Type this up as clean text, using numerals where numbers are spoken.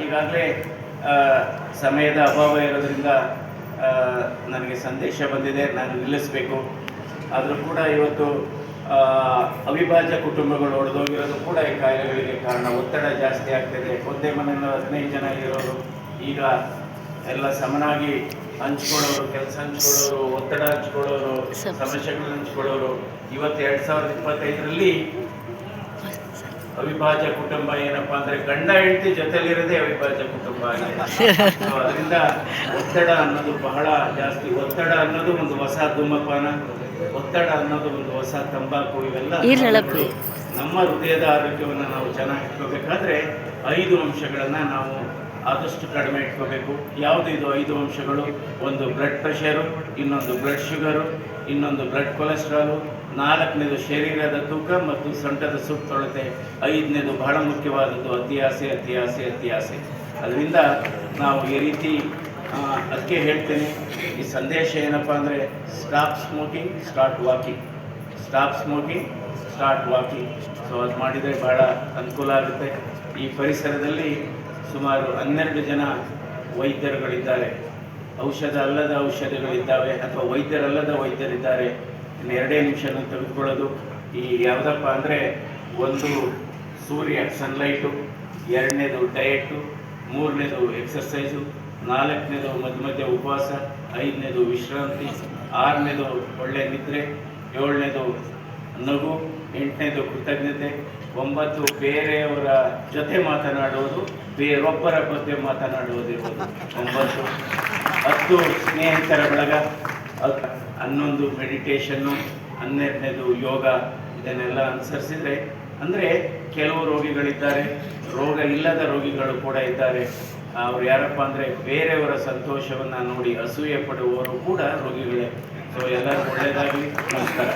ಈಗಾಗಲೇ ಸಮಯದ ಅಭಾವ ಇರೋದ್ರಿಂದ ನನಗೆ ಸಂದೇಶ ಬಂದಿದೆ, ನಾನು ನಿಲ್ಲಿಸಬೇಕು. ಆದರೂ ಕೂಡ ಇವತ್ತು ಅವಿಭಾಜ್ಯ ಕುಟುಂಬಗಳು ಒಡೆದೋಗಿರೋದು ಕೂಡ ಈ ಕಾಯಿಲೆಗಳಿಗೆ ಕಾರಣ. ಒತ್ತಡ ಜಾಸ್ತಿ ಆಗ್ತಿದೆ. ಒಂದೇ ಮನೆಯಲ್ಲಿ 15 ಜನ ಇರೋರು ಈಗ ಎಲ್ಲ ಸಮನಾಗಿ ಹಂಚ್ಕೊಳ್ಳೋರು, ಕೆಲಸ ಹಂಚ್ಕೊಳ್ಳೋರು, ಒತ್ತಡ ಹಂಚ್ಕೊಳ್ಳೋರು, ಸಮಸ್ಯೆಗಳನ್ನ ಹಂಚ್ಕೊಳ್ಳೋರು. ಇವತ್ತು 2025ರಲ್ಲಿ ಅವಿಭಾಜ್ಯ ಕುಟುಂಬ ಏನಪ್ಪಾ ಅಂದ್ರೆ ಗಂಡ ಹೆಂಡತಿ ಜೊತೆಲಿರೋದೇ ಅವಿಭಾಜ್ಯ ಕುಟುಂಬ ಆಗಿದೆ. ಅದರಿಂದ ಒತ್ತಡ ಅನ್ನೋದು ಬಹಳ ಜಾಸ್ತಿ. ಒತ್ತಡ ಅನ್ನೋದು ಒಂದು ಹೊಸ ಧೂಮಪಾನ, ಒತ್ತಡ ಅನ್ನೋದು ಒಂದು ಹೊಸ ತಂಬಾಕು. ಇವೆಲ್ಲ ನಮ್ಮ ಹೃದಯದ ಆರೋಗ್ಯವನ್ನು ನಾವು ಚೆನ್ನಾಗಿ ಇಟ್ಕೋಬೇಕಾದ್ರೆ 5 ಅಂಶಗಳನ್ನು ನಾವು ಆದಷ್ಟು ಕಡಿಮೆ ಇಟ್ಕೋಬೇಕು. ಯಾವುದು ಇದು 5 ಅಂಶಗಳು? ಒಂದು ಬ್ಲಡ್ ಪ್ರೆಷರು, ಇನ್ನೊಂದು ಬ್ಲಡ್ ಶುಗರು, ಇನ್ನೊಂದು ಬ್ಲಡ್ ಕೊಲೆಸ್ಟ್ರಾಲು, 4ನೇದು ಶರೀರದ ತೂಕ ಮತ್ತು ಸೊಂಟದ ಸುತ್ತೊಳತೆ, 5ನೇದು ಬಹಳ ಮುಖ್ಯವಾದದ್ದು ಅತಿಯಾಸೆ. ಅದರಿಂದ ನಾವು ಈ ರೀತಿ ಅದಕ್ಕೆ ಹೇಳ್ತೇನೆ, ಈ ಸಂದೇಶ ಏನಪ್ಪ ಅಂದರೆ stop smoking start walking, stop smoking start walking. So ಅದು ಮಾಡಿದರೆ ಬಹಳ ಅನುಕೂಲ ಆಗುತ್ತೆ. ಈ ಪರಿಸರದಲ್ಲಿ ಸುಮಾರು 12 ಜನ ವೈದ್ಯರುಗಳಿದ್ದಾರೆ, ಔಷಧ ಅಲ್ಲದ ಔಷಧಿಗಳಿದ್ದಾವೆ, ಅಥವಾ ವೈದ್ಯರಲ್ಲದ ವೈದ್ಯರಿದ್ದಾರೆ. ಇನ್ನು 2 ನಿಮಿಷನ ತೆಗೆದುಕೊಳ್ಳೋದು ಈ ಯಾವುದಪ್ಪ ಅಂದರೆ, ಒಂದು ಸೂರ್ಯ ಸನ್ಲೈಟು, 2ನೇದು ಡಯಟು, 3ನೇದು ಎಕ್ಸರ್ಸೈಸು, 4ನೇದು ಮಧ್ಯ ಉಪವಾಸ, 5ನೇದು ವಿಶ್ರಾಂತಿ, 6ನೇದು ಒಳ್ಳೆಯ ನಿದ್ರೆ, 7ನೇದು ನಗು, 8ನೇದು ಕೃತಜ್ಞತೆ, 9 ಬೇರೆಯವರ ಜೊತೆ ಮಾತನಾಡುವುದು, ಬೇರೊಬ್ಬರ ಬಗ್ಗೆ ಮಾತನಾಡುವುದಿರ್ಬೋದು 9, 10 ಸ್ನೇಹಿತರ ಬಳಗ, 11 ಮೆಡಿಟೇಷನ್ನು, 12ನೇದು ಯೋಗ. ಇದನ್ನೆಲ್ಲ ಅನುಸರಿಸಿದರೆ ಅಂದರೆ ಕೆಲವು ರೋಗಿಗಳಿದ್ದಾರೆ, ರೋಗ ಇಲ್ಲದ ರೋಗಿಗಳು ಕೂಡ ಇದ್ದಾರೆ. ಅವ್ರು ಯಾರಪ್ಪ ಅಂದರೆ ಬೇರೆಯವರ ಸಂತೋಷವನ್ನು ನೋಡಿ ಅಸೂಯೆ ಪಡುವವರು ಕೂಡ ರೋಗಿಗಳೇ. ಸೊ ಎಲ್ಲರಿಗೂ ಒಳ್ಳೆಯದಾಗಲಿ. ನಮಸ್ಕಾರ.